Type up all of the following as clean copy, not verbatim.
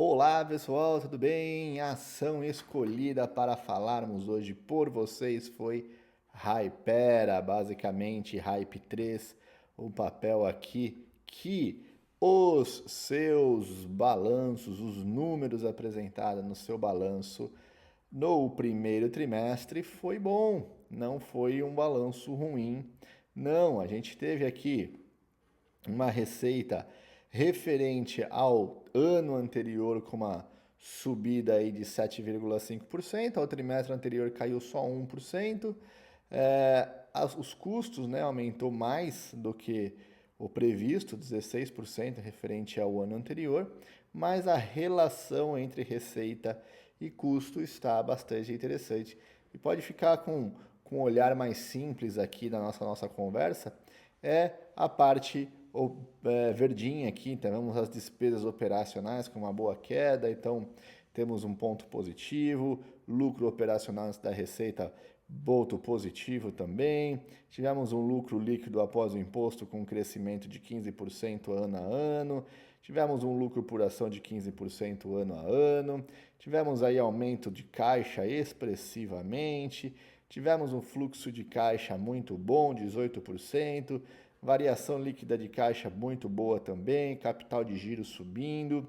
Olá pessoal, tudo bem? A ação escolhida para falarmos hoje por vocês foi Hypera, basicamente Hype 3, um papel aqui que os seus balanços, os números apresentados no seu balanço no primeiro trimestre foi bom, não foi um balanço ruim. Não, a gente teve aqui uma receita referente ao ano anterior com uma subida aí de 7,5%, ao trimestre anterior caiu só 1%. Os custos, né, aumentou mais do que o previsto, 16% referente ao ano anterior, mas a relação entre receita e custo está bastante interessante. E pode ficar com um olhar mais simples aqui na nossa conversa, é a parte verdinha aqui, temos as despesas operacionais com uma boa queda, então temos um ponto positivo, lucro operacional antes da receita, ponto positivo também, tivemos um lucro líquido após o imposto com um crescimento de 15% ano a ano, tivemos um lucro por ação de 15% ano a ano, tivemos aí aumento de caixa expressivamente, tivemos um fluxo de caixa muito bom, 18%, variação líquida de caixa muito boa também, capital de giro subindo,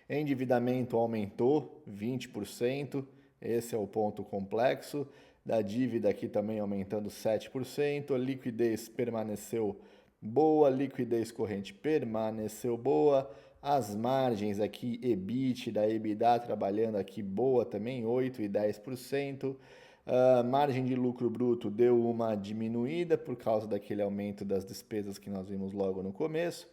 endividamento aumentou 20%, esse é o ponto complexo, da dívida aqui também aumentando 7%, a liquidez permaneceu boa, liquidez corrente permaneceu boa, as margens aqui EBITDA, EBITDA trabalhando aqui boa também, 8% e 10%. Margem de lucro bruto deu uma diminuída por causa daquele aumento das despesas que nós vimos logo no começo.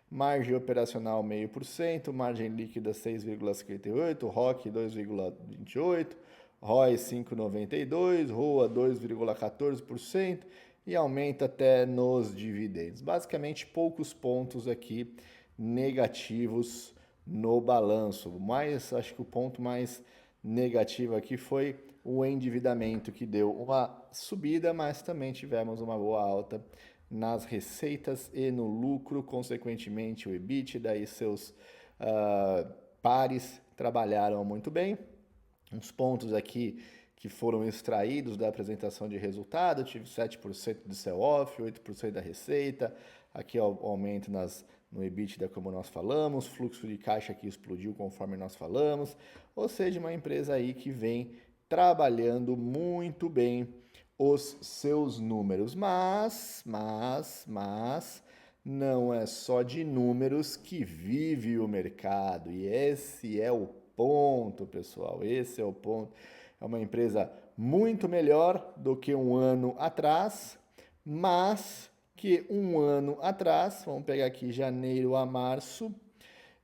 Margem operacional 0,5%, margem líquida 6,58%, ROC 2,28%, ROI 5,92%, ROA 2,14% e aumenta até nos dividendos. Basicamente, poucos pontos aqui negativos no balanço, mas acho que o ponto mais negativo aqui foi o endividamento, que deu uma subida, mas também tivemos uma boa alta nas receitas e no lucro, consequentemente o EBITDA e seus pares trabalharam muito bem. Uns pontos aqui que foram extraídos da apresentação de resultado, tive 7% de sell-off, 8% da receita, aqui o aumento no EBITDA, como nós falamos, fluxo de caixa que explodiu conforme nós falamos, ou seja, uma empresa aí que vem trabalhando muito bem os seus números, mas não é só de números que vive o mercado, e esse é o ponto, pessoal, esse é o ponto. É uma empresa muito melhor do que um ano atrás, mas que um ano atrás, vamos pegar aqui janeiro a março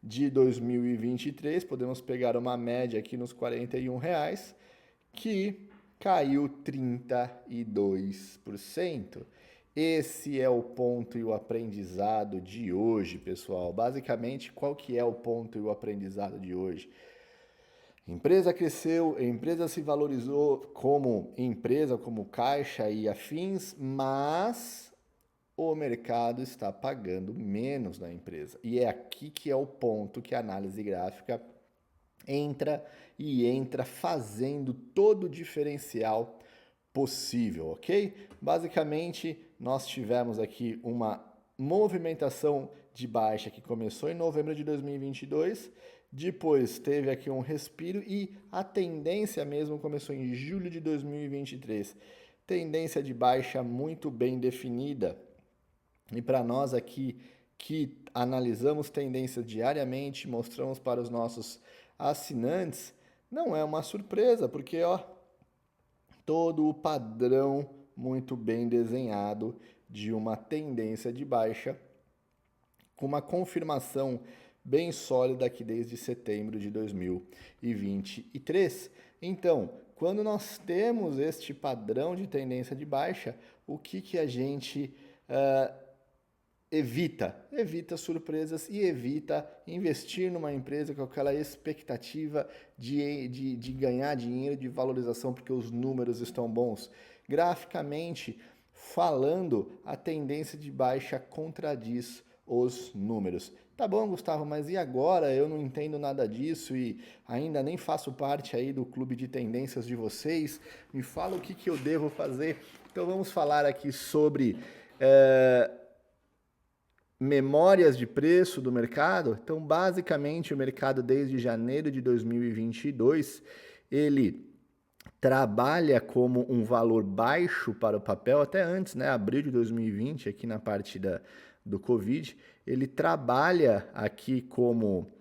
de 2023, podemos pegar uma média aqui nos R$ 41, que caiu 32%. Esse é o ponto e o aprendizado de hoje, pessoal. Basicamente, qual que é o ponto e o aprendizado de hoje? A empresa cresceu, a empresa se valorizou como empresa, como caixa e afins, mas o mercado está pagando menos na empresa. E é aqui que é o ponto que a análise gráfica entra fazendo todo o diferencial possível, ok? Basicamente, nós tivemos aqui uma movimentação de baixa que começou em novembro de 2022, depois teve aqui um respiro e a tendência mesmo começou em julho de 2023. Tendência de baixa muito bem definida. E para nós aqui que analisamos tendências diariamente, mostramos para os nossos assinantes, não é uma surpresa, porque ó, todo o padrão muito bem desenhado de uma tendência de baixa, com uma confirmação bem sólida aqui desde setembro de 2023. Então, quando nós temos este padrão de tendência de baixa, o que a gente evita surpresas e evita investir numa empresa com aquela expectativa de ganhar dinheiro, de valorização, porque os números estão bons. Graficamente falando, a tendência de baixa contradiz os números. Tá bom, Gustavo, mas e agora? Eu não entendo nada disso e ainda nem faço parte aí do clube de tendências de vocês. Me fala o que que eu devo fazer. Então vamos falar aqui sobre eh, memórias de preço do mercado. Então, basicamente, o mercado desde janeiro de 2022, ele trabalha como um valor baixo para o papel, até antes, né, abril de 2020, aqui na parte do Covid, ele trabalha aqui como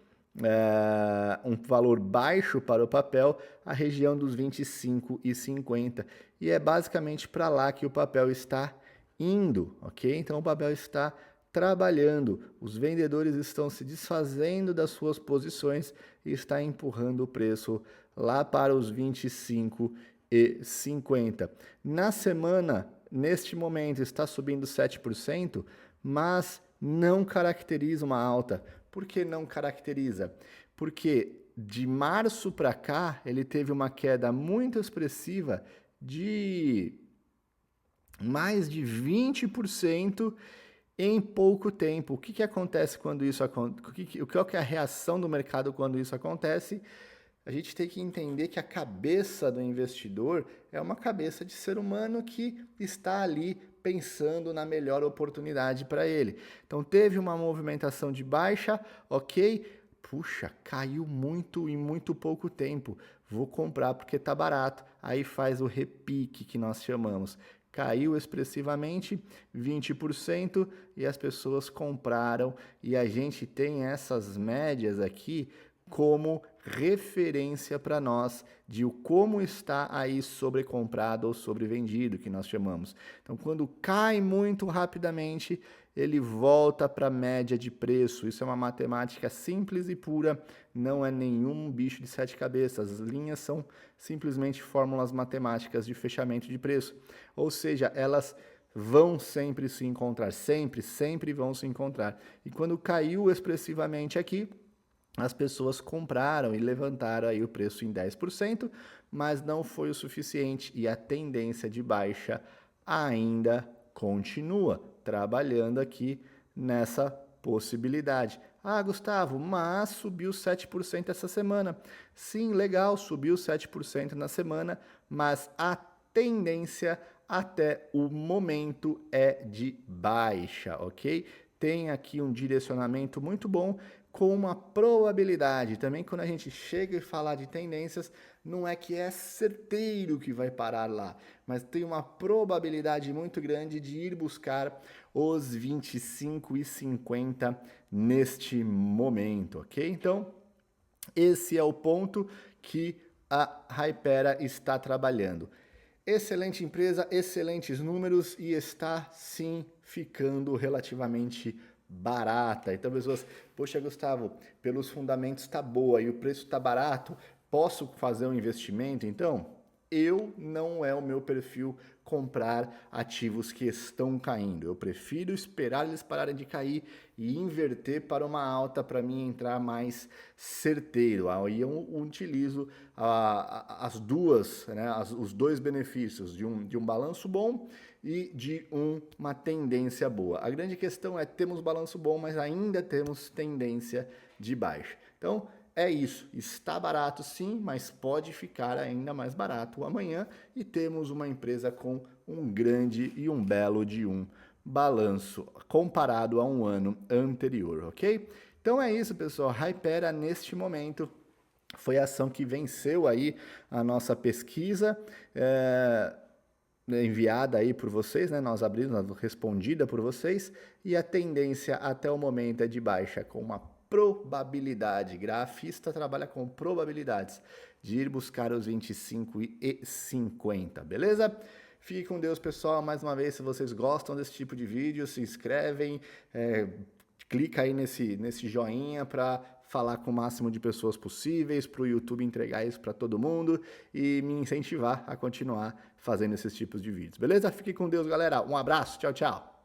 um valor baixo para o papel, a região dos 25 e 50. E é basicamente para lá que o papel está indo, ok? Então o papel está trabalhando, os vendedores estão se desfazendo das suas posições e está empurrando o preço lá para os 25 e 50. Na semana, neste momento, está subindo 7%, mas não caracteriza uma alta. Por que não caracteriza? Porque de março para cá, ele teve uma queda muito expressiva de mais de 20% em pouco tempo. O que que acontece quando isso acontece? O que é a reação do mercado quando isso acontece? A gente tem que entender que a cabeça do investidor é uma cabeça de ser humano que está ali pensando na melhor oportunidade para ele. Então teve uma movimentação de baixa, ok? Puxa, caiu muito em muito pouco tempo. Vou comprar porque está barato. Aí faz o repique que nós chamamos. Caiu expressivamente, 20%, e as pessoas compraram. E a gente tem essas médias aqui como referência para nós de como está aí sobrecomprado ou sobrevendido, que nós chamamos. Então, quando cai muito rapidamente, ele volta para a média de preço. Isso é uma matemática simples e pura, não é nenhum bicho de sete cabeças. As linhas são simplesmente fórmulas matemáticas de fechamento de preço. Ou seja, elas vão sempre se encontrar, sempre vão se encontrar. E quando caiu expressivamente aqui, as pessoas compraram e levantaram aí o preço em 10%, mas não foi o suficiente e a tendência de baixa ainda continua trabalhando aqui nessa possibilidade. Ah, Gustavo, mas subiu 7% essa semana. Sim, legal, subiu 7% na semana, mas a tendência até o momento é de baixa, ok? Tem aqui um direcionamento muito bom com uma probabilidade. Também quando a gente chega e falar de tendências, não é que é certeiro que vai parar lá, mas tem uma probabilidade muito grande de ir buscar os 25 e 50 neste momento, ok? Então, esse é o ponto que a Hypera está trabalhando. Excelente empresa, excelentes números e está sim ficando relativamente barata. Então, pessoas, poxa, Gustavo, pelos fundamentos está boa e o preço está barato, posso fazer um investimento? Então, não é o meu perfil comprar ativos que estão caindo. Eu prefiro esperar eles pararem de cair e inverter para uma alta para mim entrar mais certeiro. Aí eu utilizo as duas, né, os dois benefícios de um balanço bom e de uma tendência boa. A grande questão é temos balanço bom, mas ainda temos tendência de baixa. Então, é isso, está barato sim, mas pode ficar ainda mais barato amanhã e temos uma empresa com um grande e um belo de um balanço comparado a um ano anterior, ok? Então é isso, pessoal. Hypera neste momento foi a ação que venceu aí a nossa pesquisa enviada aí por vocês, né? Nós abrimos, respondida por vocês e a tendência até o momento é de baixa com uma probabilidade. Grafista trabalha com probabilidades de ir buscar os 25 e 50, beleza? Fique com Deus, pessoal. Mais uma vez, se vocês gostam desse tipo de vídeo, se inscrevem, clica aí nesse joinha para falar com o máximo de pessoas possíveis, para o YouTube entregar isso para todo mundo e me incentivar a continuar fazendo esses tipos de vídeos, beleza? Fique com Deus, galera. Um abraço, tchau, tchau.